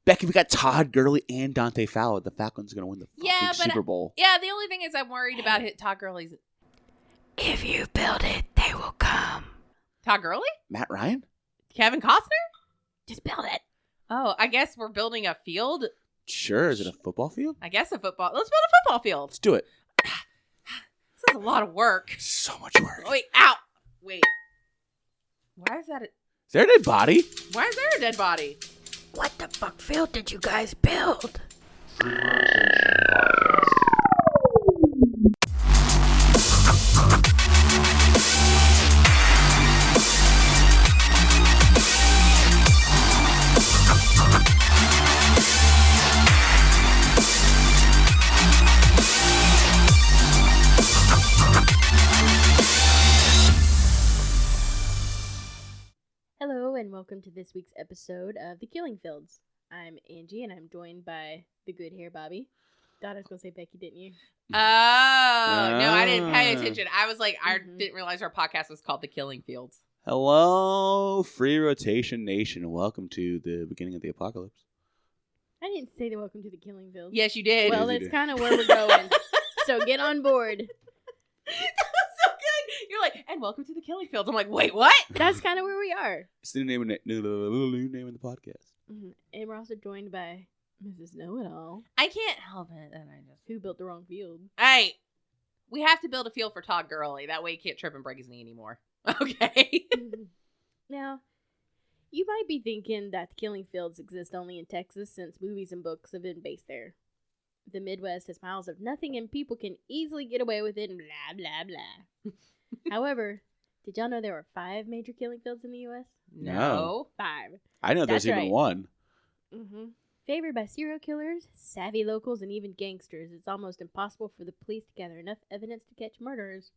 Becky, we got Todd Gurley and Dante Fowler. The Falcons are going to win the fucking Super Bowl. Yeah, the only thing is I'm worried about Todd Gurley's. If you build it, they will come. Todd Gurley? Matt Ryan? Kevin Costner? Just build it. Oh, I guess we're building a field. Sure. Is it a football field? I guess a football. Let's build a football field. Let's do it. This is a lot of work. So much work. Wait, ow. Wait. Why is that? Is there a dead body? Why is there a dead body? What the fuck field did you guys build? Hello and welcome to this week's episode of The Killing Fields. I'm Angie and I'm joined by the good hair Bobby. Thought I was going to say Becky, didn't you? Oh, no, I didn't pay attention. I was like, I Mhm. didn't realize our podcast was called The Killing Fields. Hello, Free Rotation Nation. Welcome to the beginning of the apocalypse. I didn't say the welcome to The Killing Fields. Yes, you did. Well, Yes, you that's did. kind of where we're going. So get on board. That was so good. You're like, and welcome to The Killing Fields. I'm like, wait, what? That's kind of where we are. It's the new name of the podcast. Mm-hmm. And we're also joined by Mrs. Know-It-All, I can't help it. And I just... who built the wrong field. Hey, we have to build a field for Todd Gurley. That way he can't trip and break his knee anymore. Okay. Now, you might be thinking that the Killing Fields exist only in Texas since movies and books have been based there. The Midwest has miles of nothing and people can easily get away with it and blah, blah, blah. However, did y'all know there were 5 major killing fields in the U.S.? No. 5. I know there's That's even right. one. Mm-hmm. Favored by serial killers, savvy locals, and even gangsters, it's almost impossible for the police to gather enough evidence to catch murderers.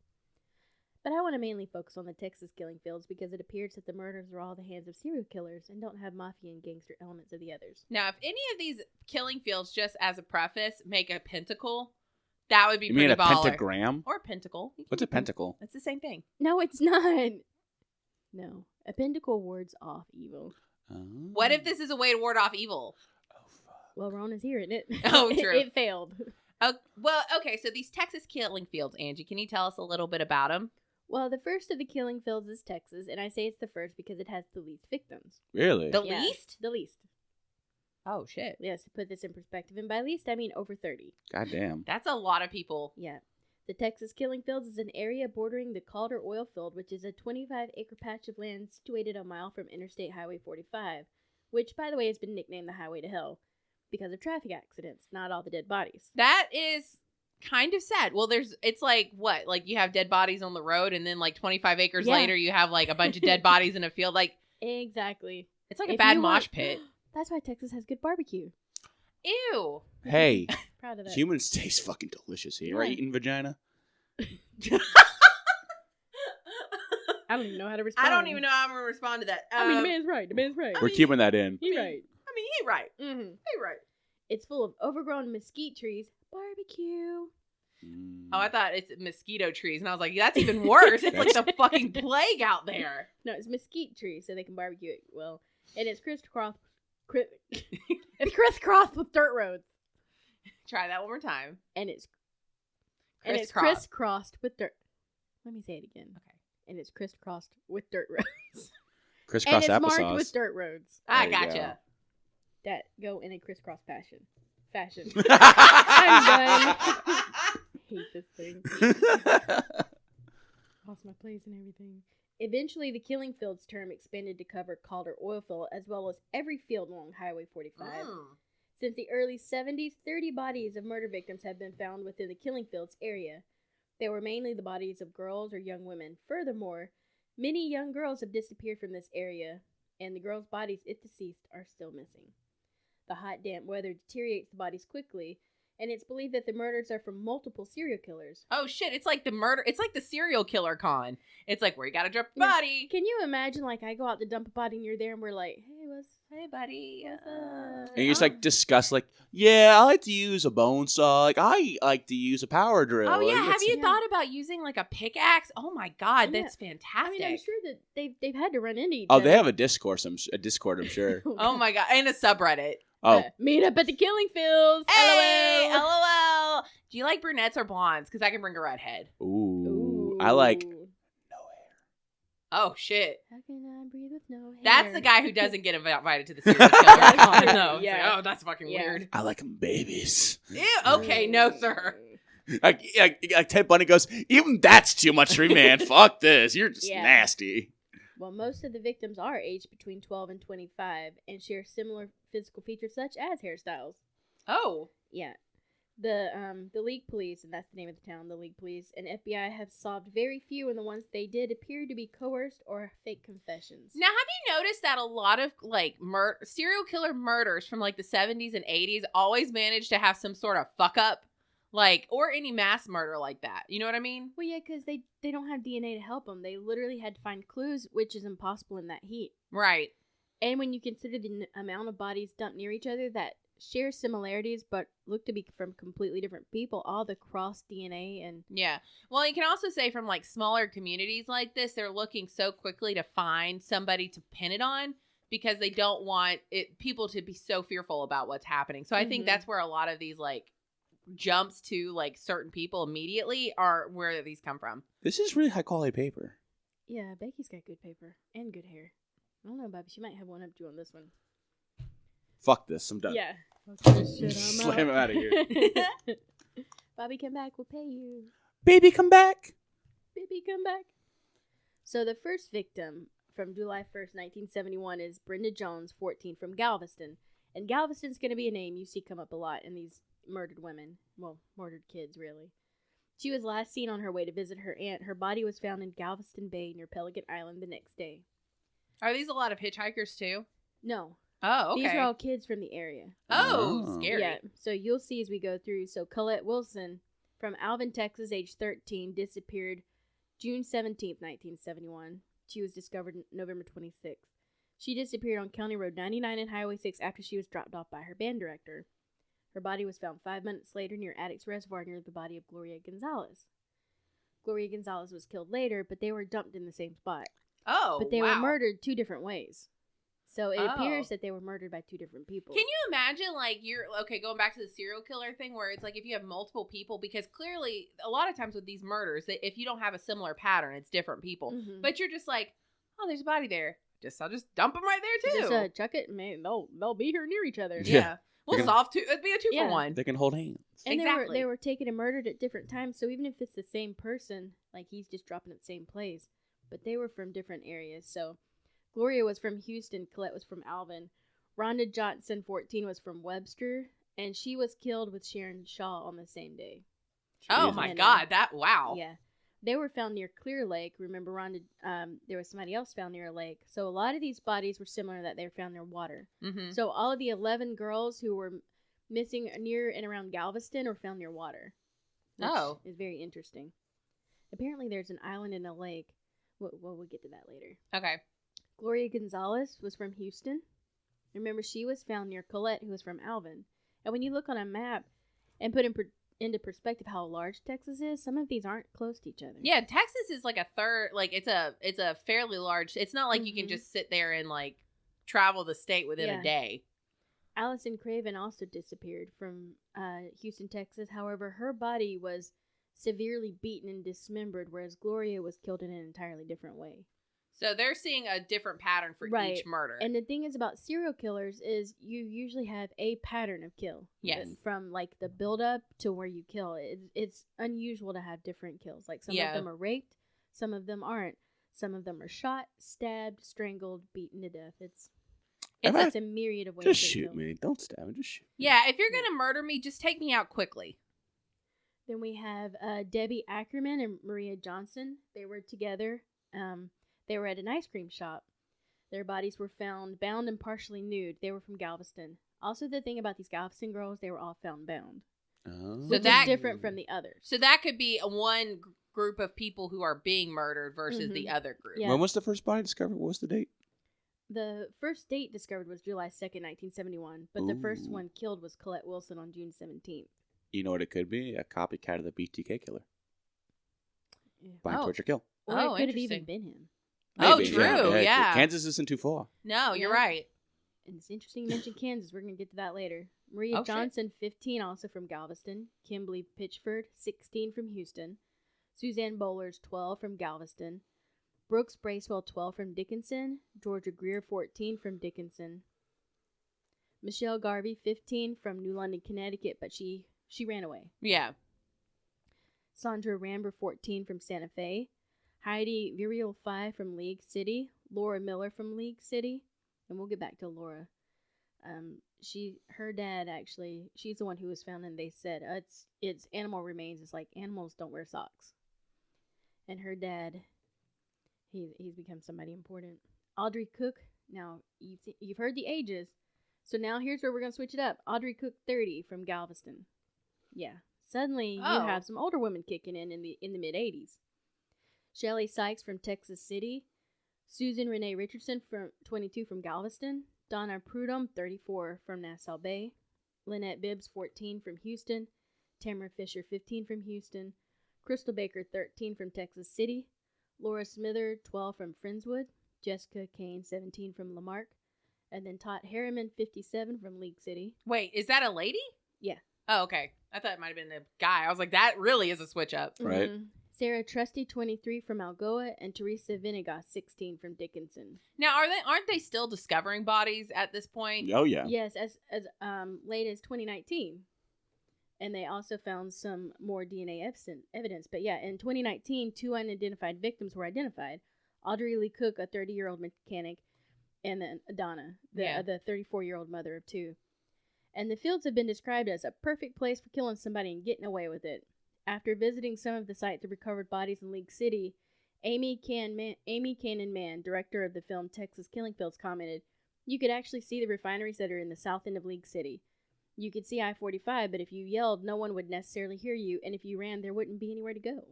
But I want to mainly focus on the Texas killing fields because it appears that the murders are all the hands of serial killers and don't have mafia and gangster elements of the others. Now, if any of these killing fields, just as a preface, make a pentacle, that would be You pretty mean a baller. pentagram? Or a pentacle. What's a pentacle? It's the same thing. No, it's not. No, a pentacle wards off evil. What if this is a way to ward off evil? Oh, fuck. Well, Rona's here, isn't it? Oh, true. It failed. Well, okay, so these Texas killing fields, Angie, can you tell us a little bit about them? Well, the first of the killing fields is Texas, and I say it's the first because it has the least victims. Really? The Yeah, least? The least. Oh, shit. Yes, to put this in perspective, and by least I mean over 30. God damn. That's a lot of people. Yeah. The Texas Killing Fields is an area bordering the Calder oil field, which is a 25-acre patch of land situated a mile from Interstate Highway 45, which, by the way, has been nicknamed the Highway to Hell because of traffic accidents, not all the dead bodies. That is kind of sad. Well, it's like, what? Like, you have dead bodies on the road, and then, like, 25 acres Yeah. later, you have, like, a bunch of dead bodies in a field. Like, Exactly. it's like a If bad you mosh want- pit. That's why Texas has good barbecue. Ew. Hey, Proud of that. humans taste fucking delicious here. Right? Yeah. Eating vagina? I don't even know how to respond. I don't even know how I'm going to respond to that. I mean, the man's right. The man's right. We're keeping that in. He's right. I mean, he right. Mm-hmm. He right. It's full of overgrown mesquite trees. Barbecue. Oh, I thought it's mosquito trees, and I was like, that's even worse. It's like the fucking plague out there. No, it's mesquite trees, so they can barbecue it well. And it's crisscrossed. It's crisscrossed with dirt roads. Try that one more time. And it's Crisscross. crisscrossed with dirt. Let me say it again. Okay. And it's crisscrossed with dirt roads. Crisscross and it's applesauce. marked with dirt roads I There you gotcha. that go in a crisscross fashion. I'm I'm done. Hate this thing. Lost my place and everything. Eventually, the Killing Fields term expanded to cover Calder oil field as well as every field along Highway 45. Since the early 70s, 30 bodies of murder victims have been found within the Killing Fields area. They were mainly the bodies of girls or young women. Furthermore, many young girls have disappeared from this area, and the girls' bodies, if deceased, are still missing. The hot, damp weather deteriorates the bodies quickly, and it's believed that the murders are from multiple serial killers. Oh shit! It's like the serial killer con. It's like where you gotta drop a body. Can you imagine, like, I go out to dump a body and you're there and we're like, hey, buddy. what's up? And you just like discuss like, yeah, I like to use a bone saw. Like I like to use a power drill. Oh yeah, Like, have it's- you thought about using like a pickaxe? Oh my god, Yeah. that's I fantastic. mean, I'm sure that they've had to run into each Oh, other. they have a Discord. I'm sure. Oh my god, and a subreddit. Oh, Meet up at the killing fields. Hey, LOL. LOL. Do you like brunettes or blondes? Because I can bring a redhead. ooh. I like no hair. Oh, shit. How can I breathe with no hair? That's the guy who doesn't get invited to the serial killer con, though. Yeah. It's like, oh, that's fucking Yeah. weird. I like them babies. Ew, okay, no, sir. Like Ted Bundy goes, even that's too much for me, man. Fuck this. You're just Yeah. nasty. Well, most of the victims are aged between 12 and 25 and share similar physical features such as hairstyles. Oh. Yeah. The League Police, and that's the name of the town, the League Police, and FBI have solved very few, and the ones they did appear to be coerced or fake confessions. Now, have you noticed that a lot of, like, serial killer murders from, like, the 70s and 80s always manage to have some sort of fuck-up? Like, or any mass murder like that. You know what I mean? Well, yeah, because they don't have DNA to help them. They literally had to find clues, which is impossible in that heat. Right. And when you consider the amount of bodies dumped near each other that share similarities but look to be from completely different people, all the cross DNA and... Yeah. Well, you can also say from, like, smaller communities like this, they're looking so quickly to find somebody to pin it on because they don't want people to be so fearful about what's happening. So I think that's where a lot of these, like, jumps to, like, certain people immediately are where these come from. This is really high quality paper. Yeah, Becky's got good paper and good hair. I don't know, Bobby. She might have one up to you on this one. Fuck this. I'm done. Yeah. Slam him out of here. Bobby, come back. We'll pay you. Baby, come back. Baby, come back. So the first victim from July 1st, 1971 is Brenda Jones, 14, from Galveston. And Galveston's going to be a name you see come up a lot in these murdered women. Well, murdered kids, really. She was last seen on her way to visit her aunt. Her body was found in Galveston Bay near Pelican Island the next day. Are these a lot of hitchhikers, too? No. Oh, okay. These are all kids from the area. Oh, scary. Yeah, so you'll see as we go through. So Colette Wilson from Alvin, Texas, age 13, disappeared June 17th, 1971. She was discovered November 26th. She disappeared on County Road 99 and Highway 6 after she was dropped off by her band director. Her body was found 5 minutes later near Addicts Reservoir near the body of Gloria Gonzalez. Gloria Gonzalez was killed later, but they were dumped in the same spot. Oh, But they were murdered 2 different ways. So it Oh. appears that they were murdered by 2 different people. Can you imagine, like, going back to the serial killer thing where it's like if you have multiple people, because clearly a lot of times with these murders, if you don't have a similar pattern, it's different people. Mhm. But you're just like, oh, there's a body there. I'll just dump them right there too. Just chuck it, and maybe they'll be here near each other. Yeah. We'll They're solve 2. It'd be a 2 Yeah. for 1. They can hold hands. And Exactly. they were taken and murdered at different times, so even if it's the same person, like he's just dropping at the same place. But they were from different areas. So Gloria was from Houston, Colette was from Alvin. Rhonda Johnson, 14, was from Webster, and she was killed with Sharon Shaw on the same day. Oh Jesus. my And, God! Wow. Yeah. They were found near Clear Lake. Remember, Rhonda, there was somebody else found near a lake. So a lot of these bodies were similar that they were found near water. Mm-hmm. So all of the 11 girls who were missing near and around Galveston were found near water. Which Oh. is very interesting. Apparently there's an island in a lake. We'll get to that later. Okay. Gloria Gonzalez was from Houston. Remember, she was found near Colette, who was from Alvin. And when you look on a map and put into perspective how large Texas is, some of these aren't close to each other. Yeah, Texas is like a third. Like it's a fairly large. It's not like you can Mhm. just sit there and like travel the state within Yeah. a day. Allison Craven also disappeared from Houston, Texas. However, her body was severely beaten and dismembered, whereas Gloria was killed in an entirely different way. So they're seeing a different pattern for Right. each murder. And the thing is about serial killers is you usually have a pattern of kill. Yes. From like the build up to where you kill. It's unusual to have different kills. Like some Yeah. of them are raped, some of them aren't. Some of them are shot, stabbed, strangled, beaten to death. It's a myriad of ways Just to shoot kill. me. Don't stab me. Just shoot. yeah, if you're gonna murder me, just take me out quickly. Then we have Debbie Ackerman and Maria Johnson. They were together. They were at an ice cream shop. Their bodies were found bound and partially nude. They were from Galveston. Also, the thing about these Galveston girls, they were all found bound. Oh. So Which that- is different from the others. So that could be one group of people who are being murdered versus the other group. Yeah. When was the first body discovered? What was the date? The first date discovered was July 2nd, 1971, but the first Ooh. one killed was Colette Wilson on June 17th. You know what it could be? A copycat of the BTK killer. Yeah. Bind, Oh. torture, kill. Or Oh, it could have even interesting. been him. Oh, Maybe, true, yeah. Kansas isn't too far. No, you're Yeah. right. And it's interesting you mentioned Kansas. We're going to get to that later. Maria Oh, shit. Johnson, 15, also from Galveston. Kimberly Pitchford, 16, from Houston. Suzanne Bowlers, 12, from Galveston. Brooks Bracewell, 12, from Dickinson. Georgia Greer, 14, from Dickinson. Michelle Garvey, 15, from New London, Connecticut, but she ran away. Yeah. Sandra Ramber, 14, from Santa Fe. Heidi Virial, 5, from League City. Laura Miller from League City. And we'll get back to Laura. Her dad, actually, she's the one who was found, and they said it's animal remains. It's like animals don't wear socks. And her dad, he's become somebody important. Audrey Cook. Now you've heard the ages, so now here's where we're gonna switch it up. Audrey Cook, 30, from Galveston. Yeah, suddenly you have some older women kicking in the mid 80s. Shelley Sykes from Texas City. Susan Renee Richardson, from 22, from Galveston. Donna Prudhomme, 34, from Nassau Bay. Lynette Bibbs, 14, from Houston. Tamara Fisher, 15, from Houston. Crystal Baker, 13, from Texas City. Laura Smither, 12, from Friendswood. Jessica Kane, 17, from Lamarck. And then Todd Harriman, 57, from League City. Wait, is that a lady? Yeah. Oh, okay. I thought it might have been a guy. I was like, that really is a switch up. Right. Mm-hmm. Sarah Trusty, 23, from Algoa, and Teresa Vinegas, 16, from Dickinson. Now, aren't they still discovering bodies at this point? Oh yeah. Yes, as late as 2019. And they also found some more DNA evidence. But yeah, in 2019, 2 unidentified victims were identified. Audrey Lee Cook, a 30-year-old mechanic, and then Donna, the 34-year-old mother of 2. And the fields have been described as a perfect place for killing somebody and getting away with it. After visiting some of the sites of recovered bodies in League City, Amy Cannon Mann, director of the film Texas Killing Fields, commented, "You could actually see the refineries that are in the south end of League City. You could see I-45, but if you yelled, no one would necessarily hear you, and if you ran, there wouldn't be anywhere to go."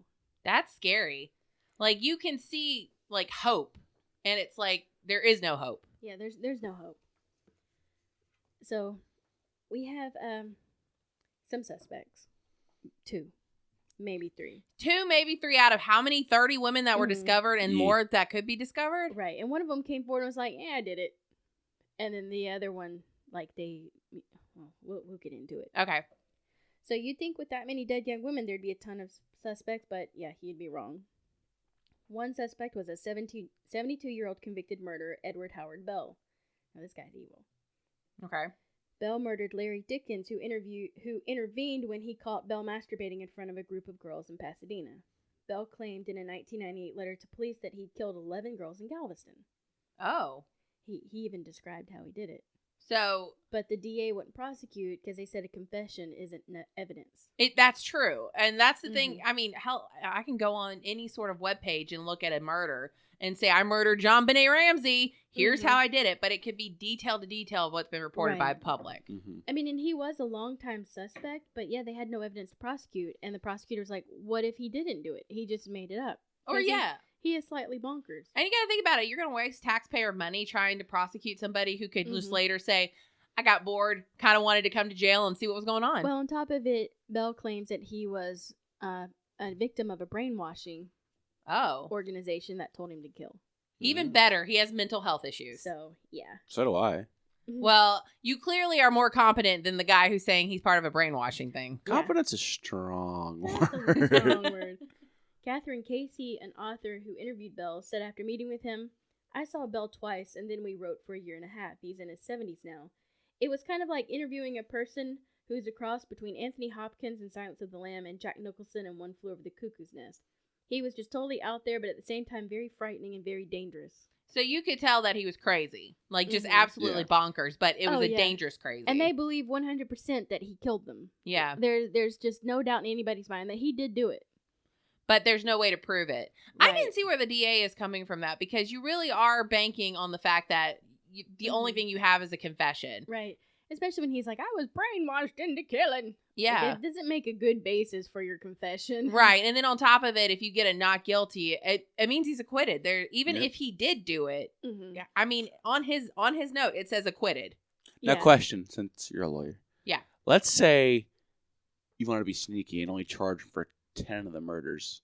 That's scary. Like, you can see, like, hope, and it's like, there is no hope. Yeah, there's no hope. So, we have some suspects. 2. Maybe 3. 2, maybe 3 out of how many? 30 women that were Mhm. discovered and Yeah. more that could be discovered? Right, and one of them came forward and was like, "Yeah, I did it." And then the other one, like, we'll get into it. Okay. So you'd think with that many dead young women, there'd be a ton of suspects, but yeah, he'd be wrong. One suspect was a 72-year-old convicted murderer, Edward Howard Bell. Now, this guy's evil. Okay. Bell murdered Larry Dickens, who intervened when he caught Bell masturbating in front of a group of girls in Pasadena. Bell claimed in a 1998 letter to police that he'd killed 11 girls in Galveston. Oh. He even described how he did it. So, But the DA wouldn't prosecute because they said a confession isn't evidence. that's true. And that's the thing. I mean, hell, I can go on any sort of webpage and look at a murder and say, I murdered John Benet Ramsey. Here's how I did it. But it could be detail to detail of what's been reported by Right. the public. Mm-hmm. I mean, and he was a longtime suspect, but yeah, they had no evidence to prosecute. And the prosecutor's like, what if he didn't do it? He just made it up. Or, 'Cause yeah. He is slightly bonkers. And you got to think about it. You're going to waste taxpayer money trying to prosecute somebody who could just Mhm. later say, I got bored, kind of wanted to come to jail and see what was going on. Well, on top of it, Bell claims that he was a victim of a brainwashing oh. organization that told him to kill. Even better, he has mental health issues. So, yeah. So do I. Well, you clearly are more competent than the guy who's saying he's part of a brainwashing thing. Yeah. Confidence is a strong That's a word. strong word. Catherine Casey, an author who interviewed Bell, said after meeting with him, "I saw Bell twice, and then we wrote for a year and a half. He's in his 70s now. It was kind of like interviewing a person who's a cross between Anthony Hopkins in Silence of the Lamb and Jack Nicholson in One Flew Over the Cuckoo's Nest. He was just totally out there, but at the same time very frightening and very dangerous." So you could tell that he was crazy. Like, just Mhm. absolutely Yeah. bonkers, but it was Oh, a yeah. dangerous crazy. And they believe 100% that he killed them. Yeah. There's just no doubt in anybody's mind that he did do it. But there's no way to prove it. I Right. didn't see where the DA is coming from that, because you really are banking on the fact that the only Mhm. thing you have is a confession. Right. Especially when he's like, "I was brainwashed into killing." Yeah. Like, it doesn't make a good basis for your confession. Right. And then on top of it, if you get a not guilty, it means he's acquitted. There, even Yep. if he did do it, Mm-hmm. yeah, I mean, on his note, it says acquitted. Now, question, since you're a lawyer. Yeah. Let's say you want to be sneaky and only charge him for 10 of the murders.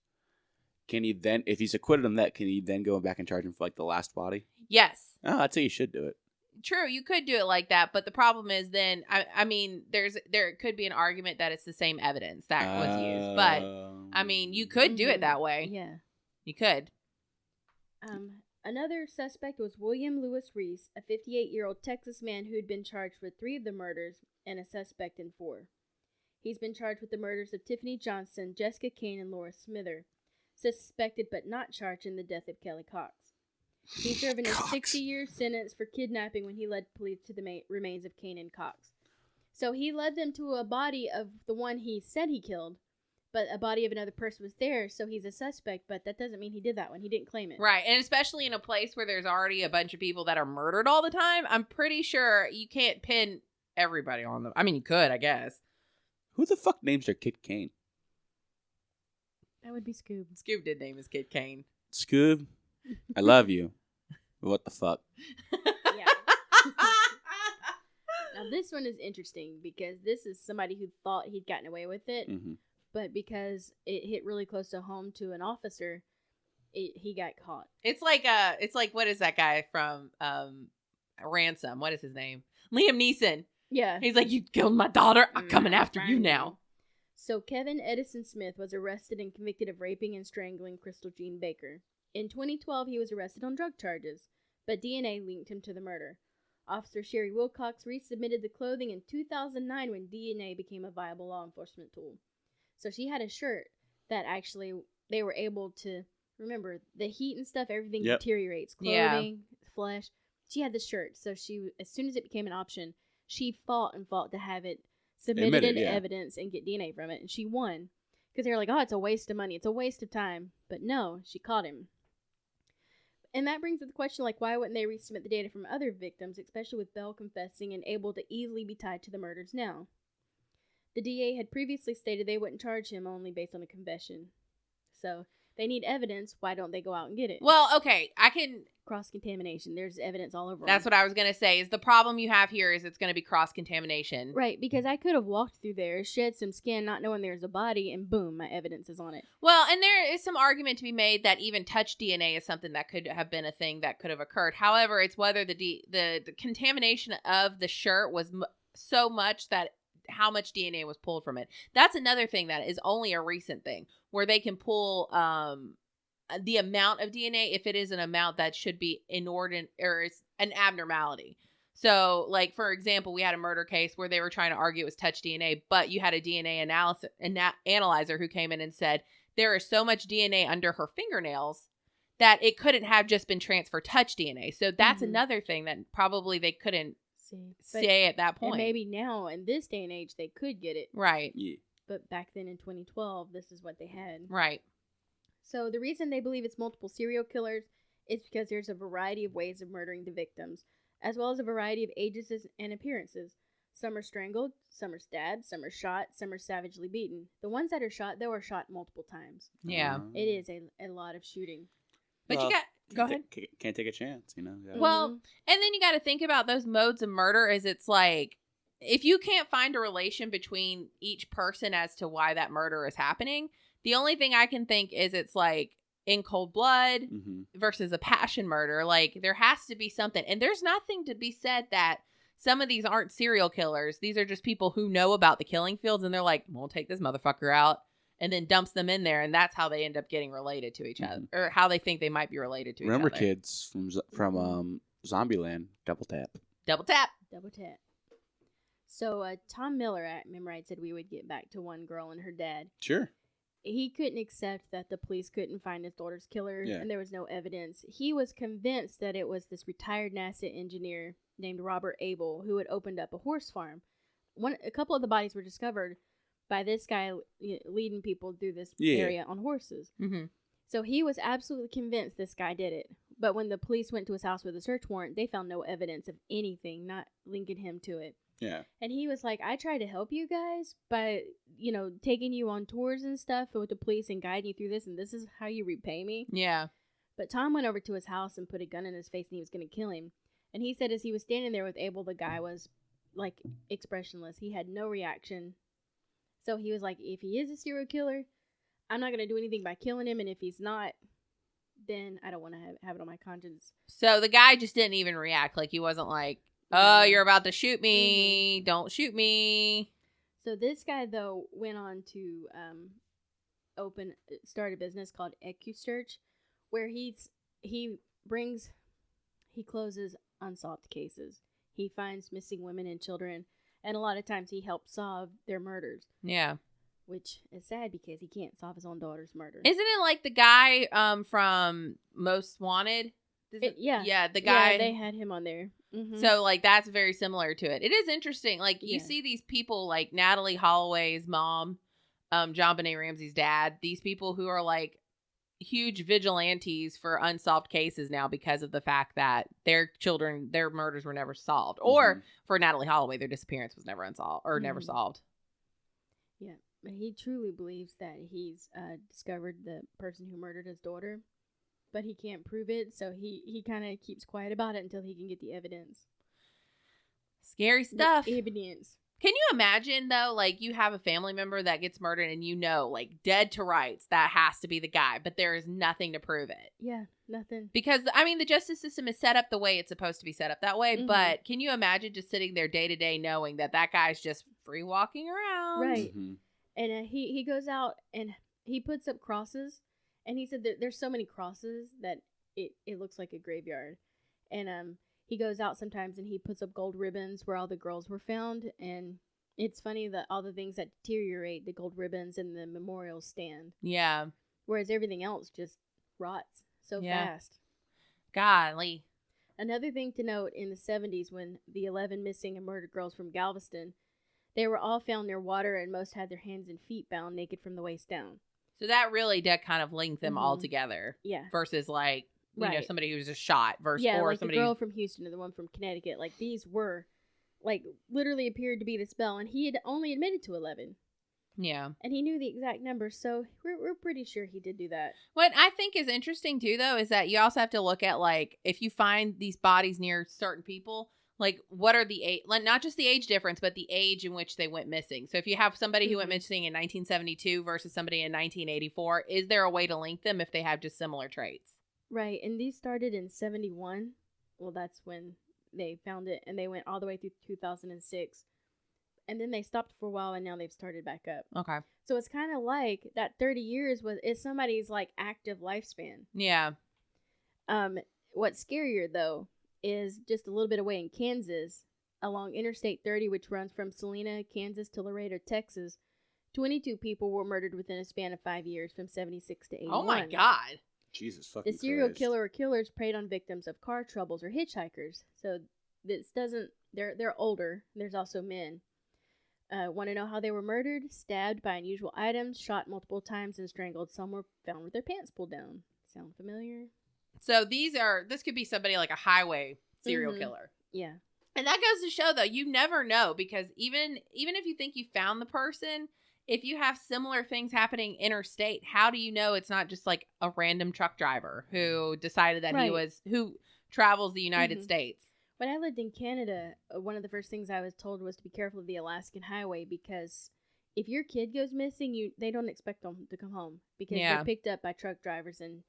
Can you then, if he's acquitted of that, can you then go back and charge him for, like, the last body? Yes. Oh, I'd say you should do it. True, you could do it like that, but the problem is then I mean there could be an argument that it's the same evidence that was used, but I mean you could do it that way. Yeah. You could. Another suspect was William Lewis Reese, a 58-year-old Texas man who had been charged with 3 of the murders and a suspect in 4. He's been charged with the murders of Tiffany Johnson, Jessica Kane, and Laura Smither, suspected but not charged in the death of Kelly Cox. He's serving a 60-year sentence for kidnapping when he led police to the remains of Kane and Cox. So he led them to a body of the one he said he killed, but a body of another person was there, so he's a suspect, but that doesn't mean he did that one. He didn't claim it. Right, and especially in a place where there's already a bunch of people that are murdered all the time, I'm pretty sure you can't pin everybody on them. I mean, you could, I guess. Who the fuck names their kid Kane? That would be Scoob. Scoob did name his kid Kane. Scoob, I love you. What the fuck? Yeah. Now, this one is interesting because this is somebody who thought he'd gotten away with it, but because it hit really close to home to an officer, he got caught. It's like what is that guy from Ransom? What is his name? Liam Neeson. Yeah. He's like, you killed my daughter. I'm coming after you now. So Kevin Edison Smith was arrested and convicted of raping and strangling Crystal Jean Baker. In 2012, he was arrested on drug charges, but DNA linked him to the murder. Officer Sherry Wilcox resubmitted the clothing in 2009 when DNA became a viable law enforcement tool. So she had a shirt that actually they were able to, remember, the heat and stuff, everything deteriorates. Clothing, flesh. She had the shirt, so she, as soon as it became an option, she fought to have it submitted into evidence and get DNA from it, and she won. Because they were like, oh, it's a waste of money. It's a waste of time. But no, she caught him. And that brings up the question, like, why wouldn't they resubmit the data from other victims, especially with Bell confessing and able to easily be tied to the murders now? The DA had previously stated they wouldn't charge him only based on a confession. So, they need evidence. Why don't they go out and get it? Well, okay, I can... Cross-contamination. There's evidence all over. That's what I was going to say, is the problem you have here is it's going to be cross-contamination. Right, because I could have walked through there, shed some skin, not knowing there's a body, and boom, my evidence is on it. Well, and there is some argument to be made that even touch DNA is something that could have been a thing that could have occurred. However, it's whether the contamination of the shirt was so much that how much DNA was pulled from it. That's another thing that is only a recent thing, where they can pull the amount of DNA if it is an amount that should be inordinate or it's an abnormality. So, like, for example, we had a murder case where they were trying to argue it was touch DNA, but you had a DNA analyzer who came in and said there is so much DNA under her fingernails that it couldn't have just been transfer touch DNA. So that's another thing that probably they couldn't say at that point. And maybe now, in this day and age, they could get it. Right. Yeah. But back then in 2012, this is what they had. Right. So the reason they believe it's multiple serial killers is because there's a variety of ways of murdering the victims, as well as a variety of ages and appearances. Some are strangled, some are stabbed, some are shot, some are savagely beaten. The ones that are shot, though, are shot multiple times. Yeah. It is a lot of shooting. But you got... Go ahead. Can't take a chance, you know? Well, and then you got to think about those modes of murder is it's like, if you can't find a relation between each person as to why that murder is happening, the only thing I can think is it's like in cold blood versus a passion murder. Like, there has to be something. And there's nothing to be said that some of these aren't serial killers. These are just people who know about the killing fields and they're like, we'll take this motherfucker out, and then dumps them in there. And that's how they end up getting related to each other, or how they think they might be related to each other. Remember, kids from Zombieland, double tap. Double tap. Double tap. So Tom Miller at Memoride said we would get back to one girl and her dad. Sure. He couldn't accept that the police couldn't find his daughter's killer, and there was no evidence. He was convinced that it was this retired NASA engineer named Robert Abel who had opened up a horse farm. A couple of the bodies were discovered by this guy leading people through this area on horses. Mm-hmm. So he was absolutely convinced this guy did it. But when the police went to his house with a search warrant, they found no evidence of anything, not linking him to it. Yeah. And he was like, I tried to help you guys by, taking you on tours and stuff with the police and guiding you through this, and this is how you repay me. Yeah. But Tom went over to his house and put a gun in his face and he was going to kill him. And he said as he was standing there with Abel, the guy was, like, expressionless. He had no reaction. So he was like, if he is a serial killer, I'm not going to do anything by killing him, and if he's not, then I don't want to have it on my conscience. So the guy just didn't even react. Like, he wasn't like, Oh, you're about to shoot me. Don't shoot me. So this guy, though, went on to start a business called EcuSearch, where he closes unsolved cases. He finds missing women and children, and a lot of times he helps solve their murders. Yeah. Which is sad because he can't solve his own daughter's murder. Isn't it like the guy from Most Wanted? Yeah. Yeah, the guy. Yeah, they had him on there. Mm-hmm. So, like, that's very similar to it. It is interesting. Like, you see these people like Natalie Holloway's mom, John Benet Ramsey's dad, these people who are like huge vigilantes for unsolved cases now because of the fact that their murders were never solved. Mm-hmm. Or for Natalie Holloway, their disappearance was never unsolved or never solved. Yeah, but he truly believes that he's discovered the person who murdered his daughter, but he can't prove it, so he kind of keeps quiet about it until he can get the evidence. Scary stuff. The evidence. Can you imagine, though, like, you have a family member that gets murdered and you know, like, dead to rights, that has to be the guy, but there is nothing to prove it. Yeah, nothing. Because, I mean, the justice system is set up the way it's supposed to be set up that way, but can you imagine just sitting there day to day knowing that guy's just free walking around? Right. Mm-hmm. And he goes out and he puts up crosses, and he said that there's so many crosses that it looks like a graveyard. And he goes out sometimes and he puts up gold ribbons where all the girls were found, and it's funny that all the things that deteriorate, the gold ribbons and the memorials stand. Yeah. Whereas everything else just rots so fast. Golly. Another thing to note, in the 70s, when the 11 missing and murdered girls from Galveston, they were all found near water, and most had their hands and feet bound naked from the waist down. So that really did kind of link them all together. Yeah. Versus, like, you know, somebody who was just shot versus or like somebody the girl from Houston and the one from Connecticut. Like, these were, like, literally appeared to be the spell, and he had only admitted to 11. Yeah. And he knew the exact number, so we're pretty sure he did do that. What I think is interesting, too, though, is that you also have to look at, like, if you find these bodies near certain people, like, what are the age, like, not just the age difference, but the age in which they went missing. So if you have somebody who went missing in 1972 versus somebody in 1984, is there a way to link them if they have just similar traits? Right, and these started in 71. Well, that's when they found it, and they went all the way through 2006. And then they stopped for a while, and now they've started back up. Okay. So it's kind of like that 30 years is somebody's, like, active lifespan. Yeah. What's scarier, though, is just a little bit away in Kansas, along Interstate 30, which runs from Salina, Kansas to Laredo, Texas. 22 people were murdered within a span of 5 years, from 76 to 81. Oh, my God. Jesus fucking The serial Christ. killer or killers preyed on victims of car troubles or hitchhikers. So this doesn't, they're older. There's also men. Want to know how they were murdered? Stabbed by unusual items, shot multiple times, and strangled. Some were found with their pants pulled down. Sound familiar? So this could be somebody like a highway serial killer. Yeah. And that goes to show, though, you never know, because even if you think you found the person, if you have similar things happening interstate, how do you know it's not just like a random truck driver who decided that who travels the United States? When I lived in Canada, one of the first things I was told was to be careful of the Alaskan highway, because if your kid goes missing, they don't expect them to come home, because they're picked up by truck drivers and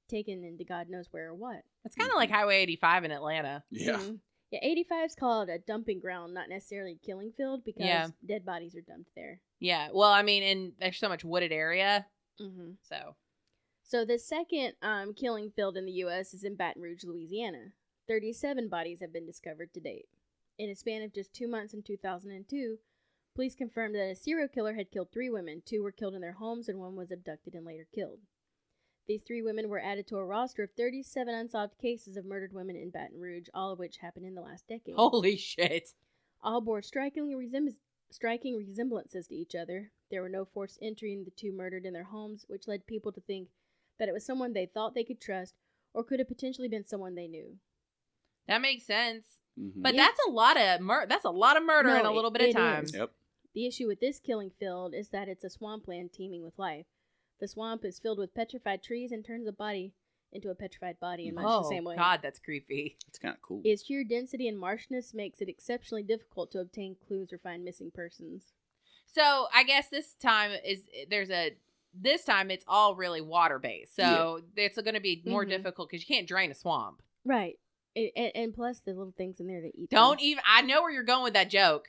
taken into God knows where or what. It's kind of like Highway 85 in Atlanta. Yeah. Mm-hmm. Yeah, 85 is called a dumping ground, not necessarily a killing field, because dead bodies are dumped there. Yeah, well, I mean, and there's so much wooded area, So the second killing field in the U.S. is in Baton Rouge, Louisiana. 37 bodies have been discovered to date. In a span of just 2 months in 2002, police confirmed that a serial killer had killed 3 women. 2 were killed in their homes, and 1 was abducted and later killed. These 3 women were added to a roster of 37 unsolved cases of murdered women in Baton Rouge, all of which happened in the last decade. Holy shit. All bore striking resemblances to each other. There were no forced entry in the 2 murdered in their homes, which led people to think that it was someone they thought they could trust, or could have potentially been someone they knew. That makes sense. Mm-hmm. But that's a lot of murder in a little bit of time. Yep. The issue with this killing field is that it's a swampland teeming with life. The swamp is filled with petrified trees and turns a body into a petrified body in much the same way. Oh, God, that's creepy. It's kind of cool. Its sheer density and marshness makes it exceptionally difficult to obtain clues or find missing persons. So I guess this time it's all really water based. So it's going to be more difficult because you can't drain a swamp. Right. And plus the little things in there that eat. Don't even. I know where you're going with that joke.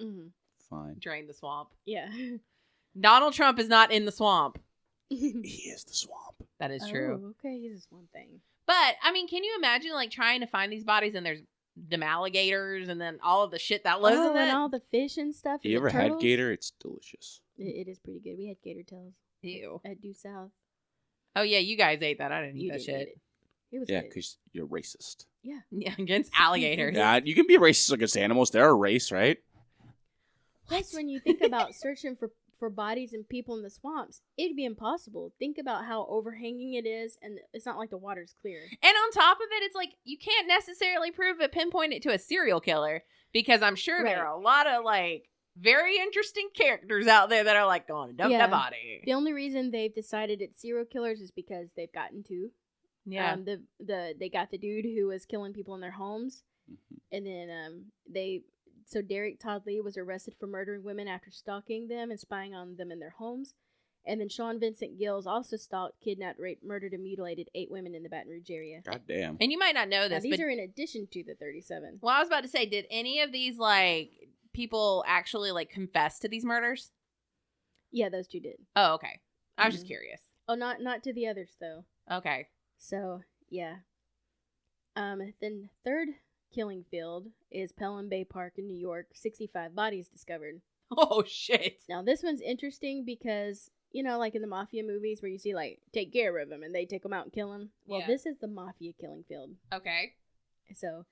Mm-hmm. Fine. Drain the swamp. Yeah. Donald Trump is not in the swamp. He is the swamp. That is true. Oh, okay, he's just one thing. But I mean, can you imagine like trying to find these bodies and there's them alligators and then all of the shit that lives in and it? all the fish and stuff. You and ever the had turtles? gator? It's delicious. It is pretty good. We had gator tails Ew. at Due South. Oh yeah, you guys ate that. I didn't eat You that didn't eat shit. It was Yeah, good. because you're racist. Yeah. Yeah, against alligators. Yeah, you can be racist against animals. They're a race, right? Plus, when you think about searching for bodies and people in the swamps, it'd be impossible. Think about how overhanging it is, and it's not like the water's clear. And on top of it, it's like you can't necessarily pinpoint it to a serial killer because I'm sure there Right. are a lot of like very interesting characters out there that are like going to dump Yeah. that body. The only reason they've decided it's serial killers is because they've gotten two. Yeah. They got the dude who was killing people in their homes, and then So Derek Todd Lee was arrested for murdering women after stalking them and spying on them in their homes. And then Sean Vincent Gills also stalked, kidnapped, raped, murdered, and mutilated 8 women in the Baton Rouge area. God damn. And you might not know Now, this, these but are in addition to the 37. well, I was about to say, did any of these like people actually like confess to these murders? Yeah, those 2 did. Oh, okay. I was Mhm. just curious. Oh, not to the others, though. Okay. So, yeah. Then third killing field is Pelham Bay Park in New York. 65 bodies discovered. Oh shit. Now, this one's interesting because, you know, like in the mafia movies where you see, like, take care of them and they take them out and kill them. Well, Yeah. this is the mafia killing field. Okay. So,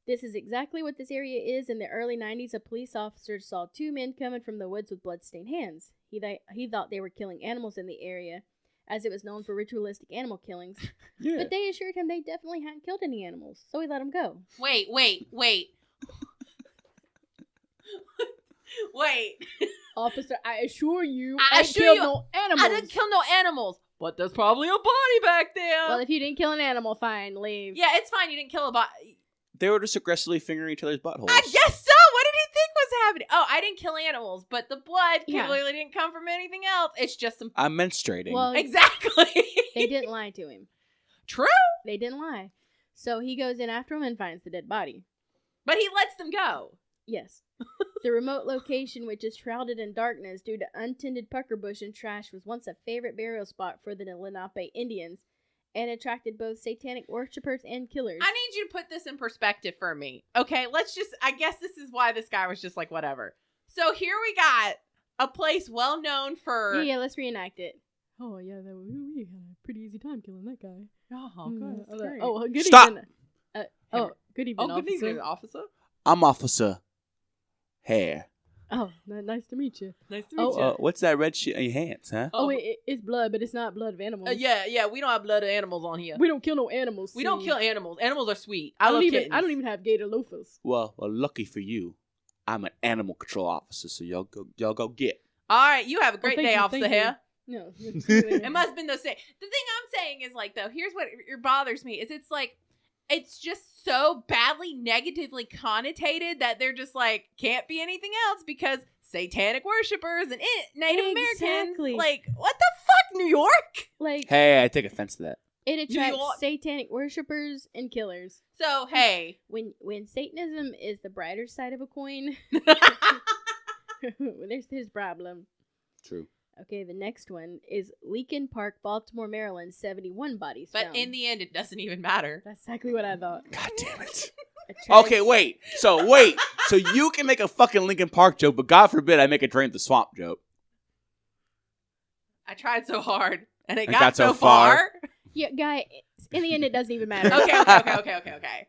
this is exactly what this area is. In the early 90s, a police officer saw 2 men coming from the woods with bloodstained hands. He thought they were killing animals in the area, as it was known for ritualistic animal killings. Yeah. But they assured him they definitely hadn't killed any animals, so he let them go. Wait. Wait. Officer, I assure you, I I assure killed you, no animals. I didn't kill no animals, but there's probably a body back there. Well, if you didn't kill an animal, fine, leave. yeah, it's fine. You didn't kill a body. They were just aggressively fingering each other's buttholes. I guess so. What did he think was happening? Oh, I didn't kill animals, but the blood Yeah. clearly didn't come from anything else. It's just some. I'm menstruating. Well, Exactly. they didn't lie to him. True, They didn't lie. So he goes in after him and finds the dead body. but he lets them go. Yes. The remote location, which is shrouded in darkness due to untended pucker bush and trash, was once a favorite burial spot for the Lenape Indians and attracted both satanic worshippers and killers. I need you to put this in perspective for me. Okay, I guess this is why this guy was just like, whatever. So here we got a place well known for. Yeah, let's reenact it. Oh, yeah, we had a pretty easy time killing that guy. Oh, God, that's great. Good Stop. evening. Good evening, Oh, good officer. evening, officer. I'm Officer Hair. Oh, nice to meet you. Nice to Oh, meet you. What's that red shit on your hands, huh? Oh, it's blood, but it's not blood of animals. Yeah, we don't have blood of animals on here. We don't kill no animals. We don't see. kill animals. Animals are sweet. I love don't even. kittens. I don't even have gator loafers. Well, lucky for you, I'm an animal control officer, so y'all go get. All right, you have a great thank day, you, Officer thank you. Hare. No. It must have been the same. The thing I'm saying is like, though, here's what bothers me is it's like, it's just so badly negatively connotated that they're just like, can't be anything else because satanic worshippers and Native Exactly. Americans. Like, what the fuck, New York? Like Hey, I take offense to that. it New York. attracts satanic worshippers and killers. So, hey. When Satanism is the brighter side of a coin, there's his problem. True. Okay, the next one is Leakin Park, Baltimore, Maryland. 71 bodies But found. in the end, it doesn't even matter. That's exactly what I thought. God damn it. Attracts- Okay, wait. So you can make a fucking Lincoln Park joke, but God forbid I make a Drain the Swamp joke. I tried so hard, and it It got so far. Yeah, guy. In the end, it doesn't even matter. Okay.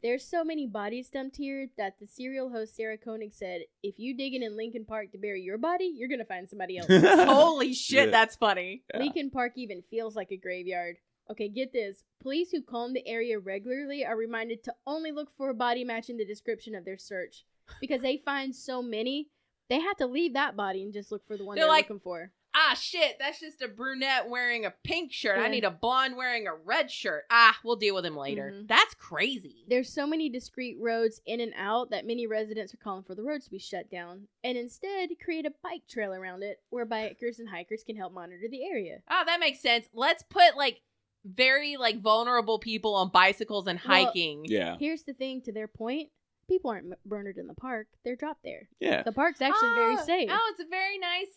There's so many bodies dumped here that the serial host Sarah Koenig said, if you dig in Lincoln Park to bury your body, you're going to find somebody else. Holy shit, Yeah. that's funny. Yeah. Lincoln Park even feels like a graveyard. Okay, get this. Police who comb the area regularly are reminded to only look for a body matching the description of their search. Because they find so many, they have to leave that body and just look for the one They're they're like, looking for. Ah, shit, that's just a brunette wearing a pink shirt. I Yeah. need a blonde wearing a red shirt. We'll deal with him later. Mhm. That's crazy. There's so many discrete roads in and out that many residents are calling for the roads to be shut down and instead create a bike trail around it where bikers and hikers can help monitor the area. Oh, that makes sense. Let's put, like, very like vulnerable people on bicycles and Well, hiking. Yeah. Here's the thing, to their point, people aren't murdered in the park. They're dropped there. Yeah. The park's actually very safe. Oh, it's a very nice,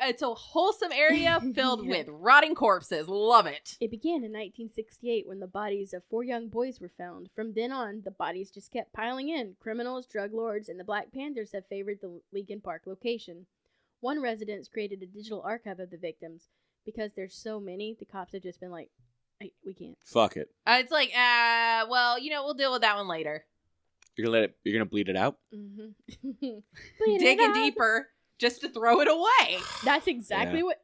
it's a wholesome area filled Yeah. with rotting corpses. Love it. It began in 1968 when the bodies of 4 young boys were found. From then on, the bodies just kept piling in. Criminals, drug lords, and the Black Panthers have favored the Lincoln Park location. One resident created a digital archive of the victims. Because there's so many, the cops have just been like, we can't. Fuck it. It's like, well, we'll deal with that one later. You're gonna bleed it out? Mm-hmm. Digging deeper just to throw it away. That's exactly Yeah. what...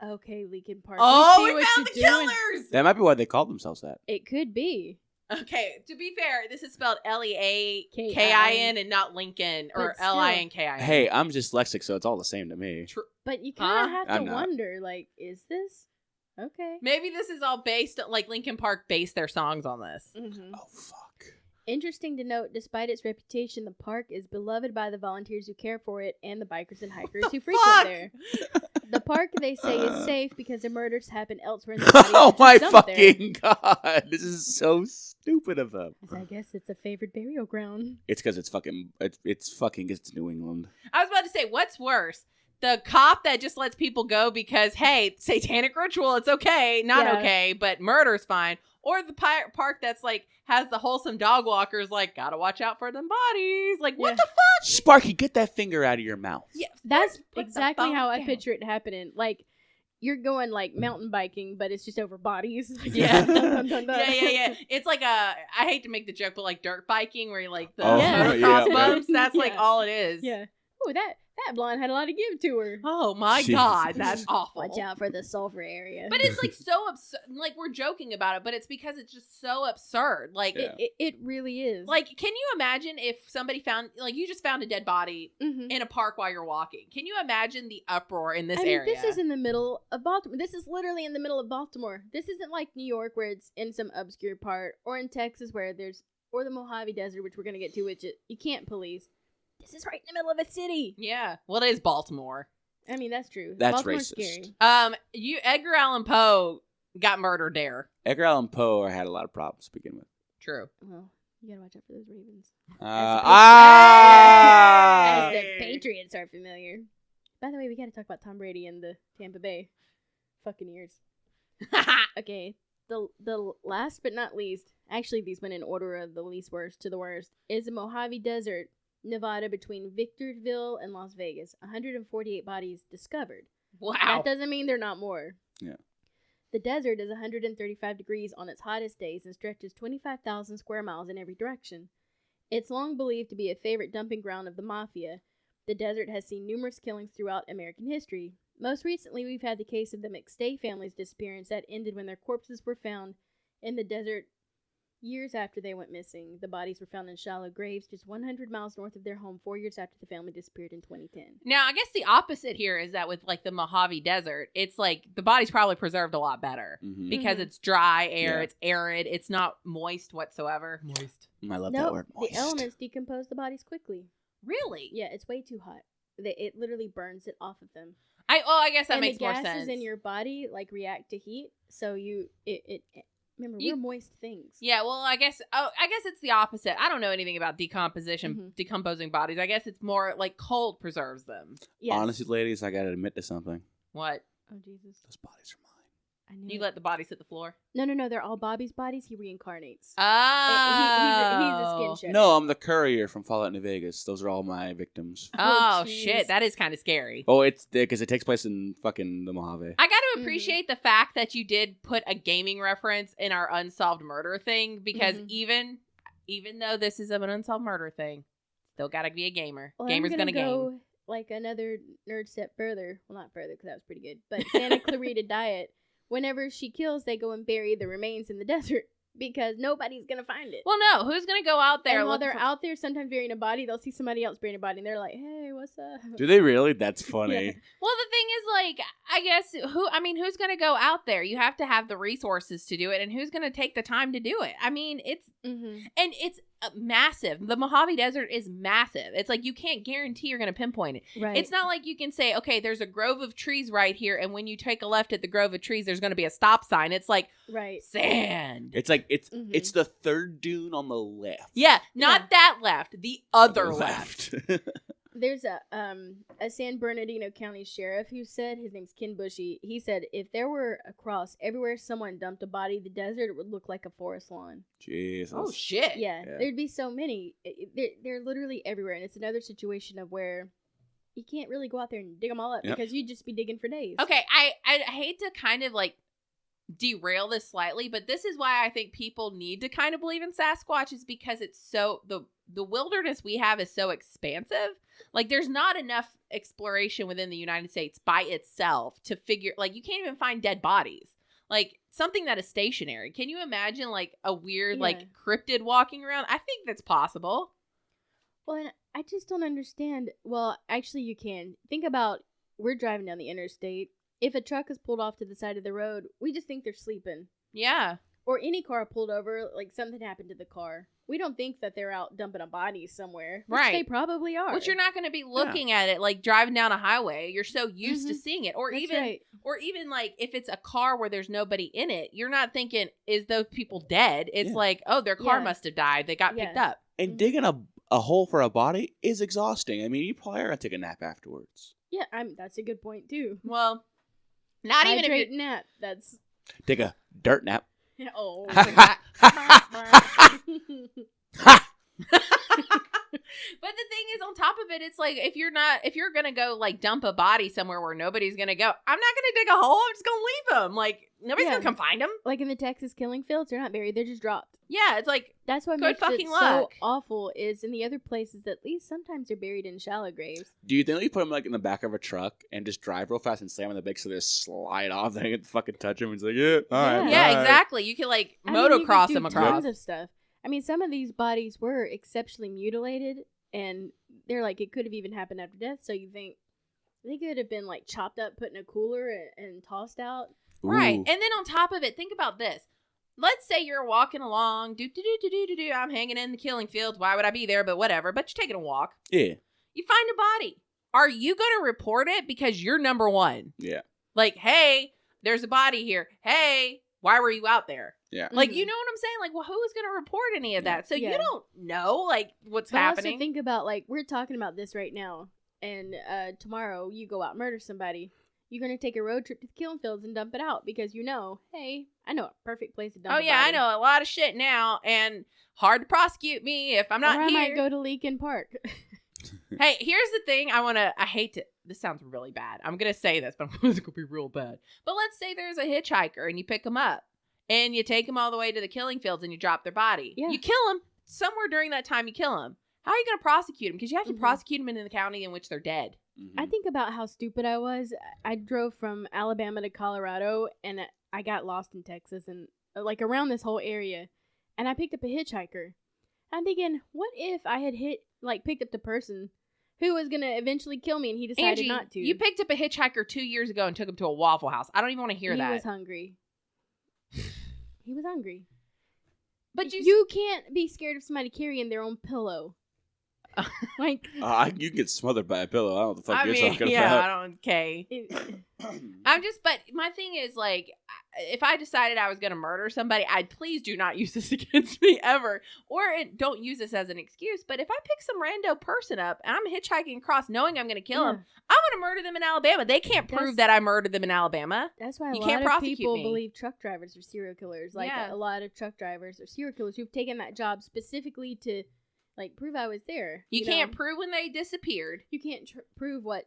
Okay, Lincoln Park. Oh, see we what found the you're doing. killers. That might be why they called themselves that. It could be. Okay, to be fair, this is spelled Leakin and not Lincoln or But still. Linkin. Hey, I'm dyslexic, so it's all the same to me. But you kind of have I'm to not. wonder, like, is this... Okay. Maybe this is all based, like Linkin Park based their songs on this. Mm-hmm. Oh, fuck. Interesting to note, despite its reputation, the park is beloved by the volunteers who care for it and the bikers and hikers who frequent fuck? there. The park, they say, is safe because the murders happen elsewhere in the body. Oh my dumped there. fucking god! This is so stupid of them. I guess it's a favored burial ground. It's because it's New England. I was about to say, what's worse? The cop that just lets people go because, hey, satanic ritual, it's okay, not Yeah. okay, but murder's fine. Or the park that's like, has the wholesome dog walkers, like, gotta watch out for them bodies. Like, what Yeah. the fuck? Sparky, get that finger out of your mouth. Yeah, That's put the exactly phone how I down. picture it happening. Like, you're going, like, mountain biking, but it's just over bodies. Yeah. Dun, dun, dun, dun. Yeah. It's like I hate to make the joke, but like dirt biking where you like the Oh, motocross yeah. bumps. That's like Yeah. all it is. Yeah. Oh, that blonde had a lot to give to her. Oh my Jesus. God, that's awful. Watch out for the sulfur area. But it's like so absurd. Like we're joking about it, but it's because it's just so absurd. Like, Yeah. it really is. like, can you imagine if somebody found, like, you just found a dead body Mhm. in a park while you're walking? Can you imagine the uproar in this I mean, area? this is in the middle of Baltimore. This is literally in the middle of Baltimore. This isn't like New York where it's in some obscure part, or in Texas where or the Mojave Desert, which we're gonna get to, which you can't police. This is right in the middle of a city. Yeah. Well, it is Baltimore. I mean, that's true. That's Baltimore's racist. scary. Edgar Allan Poe got murdered there. Edgar Allan Poe had a lot of problems to begin with. True. Well, you gotta watch out for those ravens. As the Patriots are familiar. By the way, we gotta talk about Tom Brady and the Tampa Bay Buccaneers. Okay, the last but not least, actually these went in order of the least worst to the worst, is the Mojave Desert, Nevada, between Victorville and Las Vegas. 148 bodies discovered. Wow. That doesn't mean there are not more. Yeah. The desert is 135 degrees on its hottest days and stretches 25,000 square miles in every direction. It's long believed to be a favorite dumping ground of the mafia. The desert has seen numerous killings throughout American history. Most recently, we've had the case of the McStay family's disappearance that ended when their corpses were found in the desert years after they went missing. The bodies were found in shallow graves just 100 miles north of their home 4 years after the family disappeared in 2010. Now, I guess the opposite here is that with like the Mojave Desert, it's like the body's probably preserved a lot better Mhm. because Mhm. it's dry air, Yeah. it's arid, it's not moist whatsoever. Moist. I love that No, word. the Moist. elements decompose the bodies quickly. Really? Yeah, it's way too hot. It literally burns it off of them. I guess that And makes the more gases sense. in your body like react to heat, so remember, You- we're moist things. Yeah, well, I guess it's the opposite. I don't know anything about decomposition, Mhm. decomposing bodies. I guess it's more like cold preserves them. Yes. Honestly, ladies, I gotta admit to something. What? Oh Jesus! Those bodies are mine. I knew You it. let the bodies hit the floor? No, they're all Bobby's bodies. He reincarnates. Oh. He's a skin shedder. No, I'm the courier from Fallout New Vegas. Those are all my victims. Oh, Oh, jeez. shit. That is kind of scary. Oh, it's because it takes place in fucking the Mojave. I got to Mhm. appreciate the fact that you did put a gaming reference in our unsolved murder thing because Mhm. even though this is an unsolved murder thing, still got to be a gamer. Well, Gamer's I'm gonna go game. like another nerd step further. Well, not further because that was pretty good. But Santa Clarita Diet. Whenever she kills, they go and bury the remains in the desert because nobody's gonna find it. Well, no, who's gonna go out there? And while look they're for- out there, sometimes burying a body, they'll see somebody else burying a body, and they're like, "Hey, what's up?" Do they really? That's funny. Yeah. Well, the thing is, like, I guess who's gonna go out there? You have to have the resources to do it, and who's gonna take the time to do it? I mean, it's Mm-hmm. and it's massive. The Mojave Desert is massive. It's like you can't guarantee you're going to pinpoint it. Right. It's not like you can say, okay, there's a grove of trees right here, and when you take a left at the grove of trees, there's going to be a stop sign. It's like right. sand. It's like it's Mhm. it's the third dune on the left. Yeah, not that left, the other The left. There's a San Bernardino County sheriff who said, his name's Ken Bushy, he said if there were a cross everywhere someone dumped a body, the desert would look like a forest lawn. Jesus. Oh shit. Yeah, Yeah. there'd be so many. They're literally everywhere, and it's another situation of where you can't really go out there and dig them all up Yep. because you'd just be digging for days. Okay, I hate to kind of like derail this slightly, but this is why I think people need to kind of believe in Sasquatch, is because it's so the wilderness we have is so expansive. Like there's not enough exploration within the United States by itself to figure, like you can't even find dead bodies. Like something that is stationary. Can you imagine like a weird Yeah. like cryptid walking around? I think that's possible. Well, and I just don't understand. Well, actually, you can. Think about, we're driving down the interstate. If a truck is pulled off to the side of the road, we just think they're sleeping. Yeah. Or any car pulled over, like something happened to the car. We don't think that they're out dumping a body somewhere. Which Right. they probably are. Which you're not going to be looking at it like driving down a highway. You're so used to Mhm. seeing it. Or That's even right. or even like if it's a car where there's nobody in it, you're not thinking, is those people dead? It's Yeah. like, oh, their car Yeah. must have died. They got picked Yeah. up. And digging a hole for a body is exhausting. I mean, you probably are gonna take a nap afterwards. Yeah, that's a good point, too. Well, not even if Hydrate you nap. That's... Take a dirt nap. Oh. But the thing is, on top of it, it's like if you're gonna go like dump a body somewhere where nobody's gonna go, I'm not gonna dig a hole. I'm just gonna leave them. Like nobody's Yeah. gonna come find them. Like in the Texas killing fields, they're not buried. They're just dropped. Yeah, it's like That's what Good makes fucking it luck. so awful is in the other places, at least sometimes they're buried in shallow graves. Do you think they put them like in the back of a truck and just drive real fast and slam on the brakes so they just slide off? They can fucking touch them and it's like, yeah, all right, yeah, bye. exactly. You could like I mean, you could motocross do them across. Tons of stuff. I mean, some of these bodies were exceptionally mutilated, and they're like, it could have even happened after death. So you think they could have been like chopped up, put in a cooler, and tossed out. Right. Ooh. And then on top of it, think about this. Let's say you're walking along, I'm hanging in the killing fields. Why would I be there? But whatever. But you're taking a walk. Yeah, You find a body. Are you going to report it because you're number one? yeah, Like, hey, there's a body here. Hey, why were you out there? yeah. Like, you know what I'm saying? Like, well, who's going to report any of that? So you Yeah. don't know, like, what's But happening. also think about, like, we're talking about this right now, and tomorrow you go out and murder somebody. You're going to take a road trip to the killing fields and dump it out because you know, hey, I know a perfect place to dump Oh, a yeah, I body. know a lot of shit now, and hard to prosecute me if I'm not or I here. might go to Leakin Park. Hey, here's the thing. I hate to, this sounds really bad. I'm going to say this, but it's going to be real bad. But let's say there's a hitchhiker and you pick them up and you take them all the way to the killing fields and you drop their body. Yeah. You kill them somewhere during that time. You kill them. How are you going to prosecute them? Because you have to Mhm. prosecute them in the county in which they're dead. Mhm. I think about how stupid I was. I drove from Alabama to Colorado, and I got lost in Texas and like around this whole area, and I picked up a hitchhiker. I'm thinking, what if I had picked up the person who was gonna eventually kill me, and he decided Angie, not to? you picked up a hitchhiker 2 years ago and took him to a Waffle House. I don't even want to hear he that. was hungry. He was hungry. But You can't be scared of somebody carrying their own pillow. Like, You get smothered by a pillow. I don't know what the fuck I you're mean, talking yeah, about. I don't, okay. it, But my thing is, like, if I decided I was going to murder somebody, please do not use this against me ever. Or don't use this as an excuse. But if I pick some rando person up and I'm hitchhiking across knowing I'm going to kill yeah. him, I'm going to murder them in Alabama. They can't prove that I murdered them in Alabama. That's why a You lot can't of prosecute people me. believe truck drivers are serial killers. Like, Yeah. a lot of truck drivers are serial killers who've taken that job specifically to, like, prove I was there. You know? can't prove when they disappeared. You can't prove what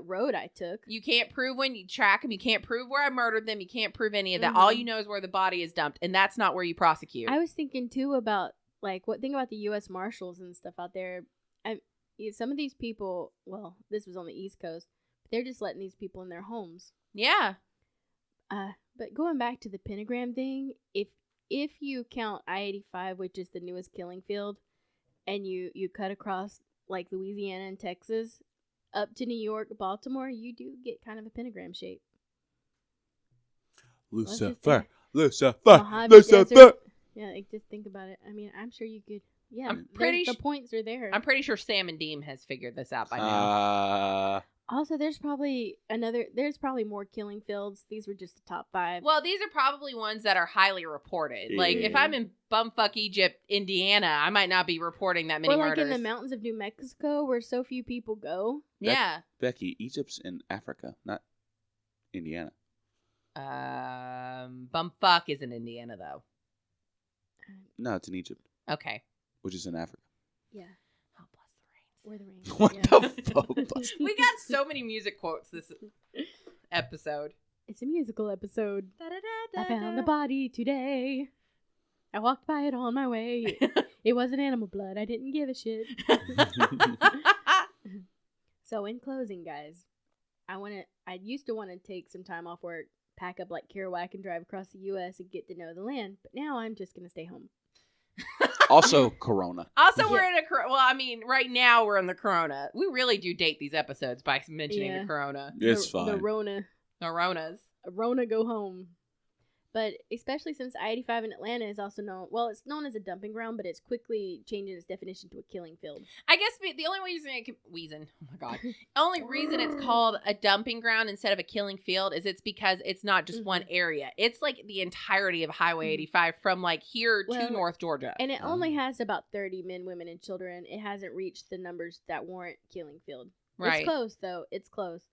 road I took. You can't prove when you track them. You can't prove where I murdered them. You can't prove any of that. Mhm. All you know is where the body is dumped, and that's not where you prosecute. I was thinking too about, like, think about the U.S. Marshals and stuff out there. Some of these people, well, this was on the East Coast, but they're just letting these people in their homes. Yeah. But going back to the pentagram thing, if you count I-85, which is the newest killing field, and you cut across like Louisiana and Texas up to New York, Baltimore, you do get kind of a pentagram shape. Lucifer, Mojave Lucifer, Desert. Yeah, like, just think about it. I mean, I'm sure you could Yeah, I'm pretty the points are there. I'm pretty sure Sam and Deem has figured this out by now. Also, there's probably more killing fields. These were just the top 5. Well, these are probably ones that are highly reported. Like, if I'm in bumfuck Egypt, Indiana, I might not be reporting that many murders. Or like in the mountains of New Mexico where so few people go. Yeah. Becky, Egypt's in Africa, not Indiana. Bumfuck is in Indiana, though. No, it's in Egypt. Okay. Which is in Africa. Yeah. Oh, bless the rains. Or the rain. What the fuck? We got so many music quotes this episode. It's a musical episode. I found a body today. I walked by it on my way. It wasn't animal blood. I didn't give a shit. So in closing, guys, I used to want to take some time off work, pack up like Kerouac and drive across the U.S. and get to know the land. But now I'm just going to stay home. Also, Corona. We're in right now we're in the Corona. We really do date these episodes by mentioning the Corona. It's fine. The Rona. The Ronas. Rona go home. But especially since I-85 in Atlanta is also it's known as a dumping ground, but it's quickly changing its definition to a killing field. I guess the only only reason it's called a dumping ground instead of a killing field is it's because it's not just one area. It's like the entirety of Highway 85 from like here to North Georgia. And it only has about 30 men, women, and children. It hasn't reached the numbers that warrant killing field. Right. It's close, though. It's close.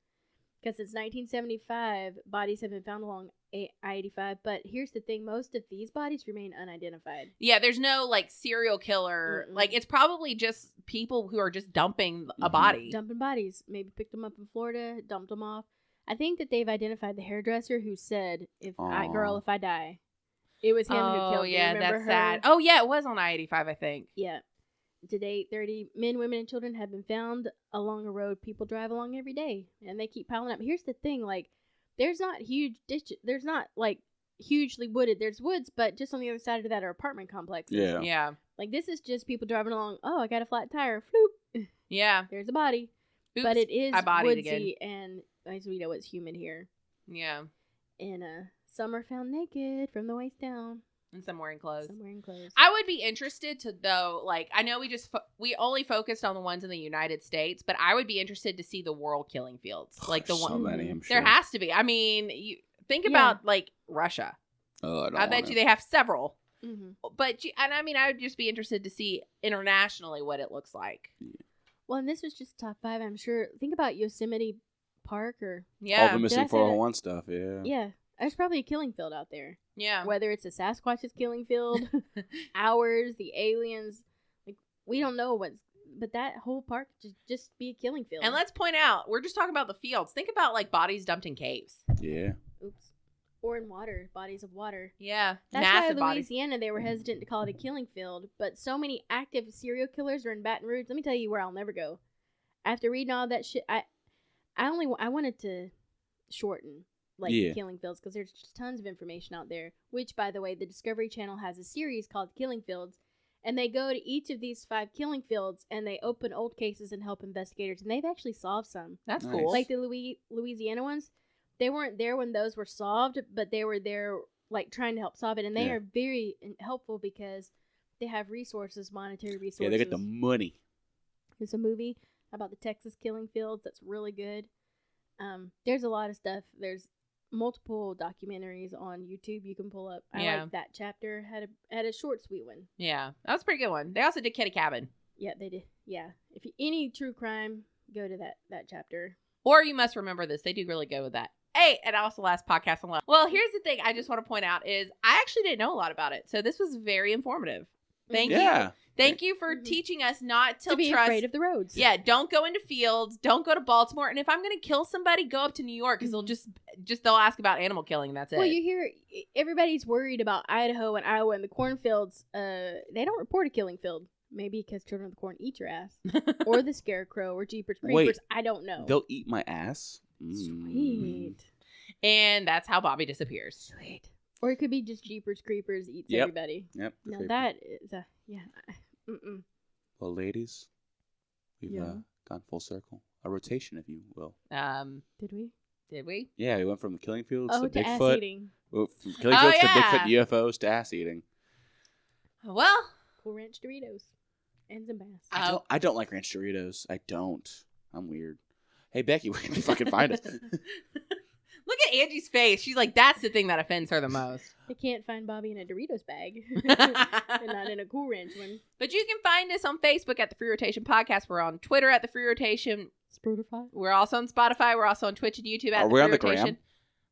Because since 1975, bodies have been found along I-85. But here's the thing. Most of these bodies remain unidentified. Yeah, there's no, like, serial killer. Mm-mm. Like, it's probably just people who are just dumping a body. Dumping bodies. Maybe picked them up in Florida, dumped them off. I think that they've identified the hairdresser who said, if I die. It was him who killed me. Yeah, remember that's her? sad. Oh, yeah, it was on I-85, I think. Yeah. To date, 30 men, women, and children have been found along a road people drive along every day. And they keep piling up. Here's the thing, like, there's not huge ditches. There's not, like, hugely wooded. There's woods, but just on the other side of that are apartment complexes. Yeah. Yeah. Like, this is just people driving along. Oh, I got a flat tire. Floop. Yeah. There's a body. Oops, but it is woodsy, again. And as we know, it's humid here. Yeah. And some are found naked from the waist down. And some wearing clothes. I would be interested to, though, like, I know we only focused on the ones in the United States, but I would be interested to see the world killing fields. Like the one. So many, I'm sure. There has to be. I mean, you think about, like, Russia. Oh, I bet you they have several. Mm-hmm. But, I would just be interested to see internationally what it looks like. Well, and this was just top 5, I'm sure. Think about Yosemite Park or... Yeah. All the missing 401 stuff, yeah. Yeah. There's probably a killing field out there. Yeah. Whether it's a Sasquatch's killing field, ours, the aliens. Like, we don't know but that whole park just be a killing field. And let's point out, we're just talking about the fields. Think about, like, bodies dumped in caves. Yeah. Oops. Or in water, bodies of water. Yeah. That's massive why Louisiana, they were hesitant to call it a killing field. But so many active serial killers are in Baton Rouge. Let me tell you where I'll never go. After reading all that shit, I wanted to shorten killing fields, because there's just tons of information out there, which, by the way, the Discovery Channel has a series called Killing Fields, and they go to each of these 5 killing fields and they open old cases and help investigators, and they've actually solved some. That's cool. Like the Louisiana ones, they weren't there when those were solved, but they were there like trying to help solve it, and they are very helpful because they have resources, monetary resources. Yeah, they get the money. There's a movie about the Texas killing fields that's really good. There's a lot of stuff. There's multiple documentaries on YouTube you can pull up. I like that chapter. Had a short, sweet one. Yeah, that was a pretty good one. They also did Kitty Cabin. Yeah, they did. Yeah, if any true crime, go to that chapter. Or You Must Remember This. They do really good with that. Hey, and also last podcast on love. Well, here's the thing I just want to point out is I actually didn't know a lot about it, so this was very informative. Thank you. Thank you for teaching us not to be afraid of the roads. Yeah, don't go into fields. Don't go to Baltimore. And if I'm going to kill somebody, go up to New York, because they'll ask about animal killing. And that's it. Well, you hear everybody's worried about Idaho and Iowa and the cornfields. They don't report a killing field. Maybe because Children of the Corn eat your ass, or the Scarecrow, or Jeepers Creepers. Wait, I don't know. They'll eat my ass. Sweet. And that's how Bobby disappears. Sweet. Or it could be just Jeepers Creepers eats everybody. Yep. Now that is Well, ladies, we've gone full circle. A rotation, if you will. Did we? Did we? Yeah, we went from the killing fields to to Bigfoot. ass eating. From killing fields to Bigfoot UFOs to ass eating. Well, Cool Ranch Doritos. And some bass. I don't like ranch Doritos. I don't. I'm weird. Hey Becky, where can we fucking find us? Look at Angie's face. She's like, that's the thing that offends her the most. They can't find Bobby in a Doritos bag. And not in a Cool Ranch one. But you can find us on Facebook at The Free Rotation Podcast. We're on Twitter at The Free Rotation. Spotify. We're also on Spotify. We're also on Twitch and YouTube at Are The we Free on the Rotation. gram?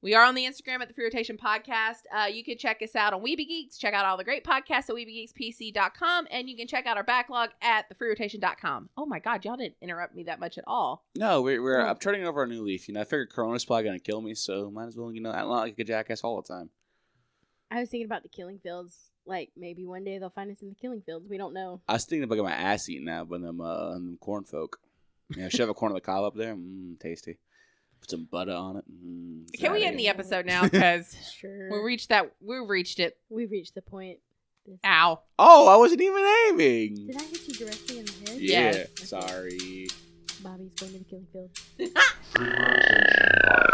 We are on the Instagram at The Free Rotation Podcast. You can check us out on Weeby Geeks. Check out all the great podcasts at WeebyGeeksPC.com. And you can check out our backlog at TheFreeRotation.com. Oh my God, y'all didn't interrupt me that much at all. No, I'm turning over a new leaf. I figured Corona's probably going to kill me, so might as well, I'm not like a jackass all the time. I was thinking about the killing fields. Like, maybe one day they'll find us in the killing fields. We don't know. I was thinking about getting my ass eaten now by them corn folk. Shove a corn on the cob up there. Tasty. Put some butter on it. Can we end the episode now? Because Sure. we've reached it. We've reached the point. Ow. Oh, I wasn't even aiming. Did I hit you directly in the head? Yeah, Yes. sorry. Bobby's going to the killing field. FreeRotation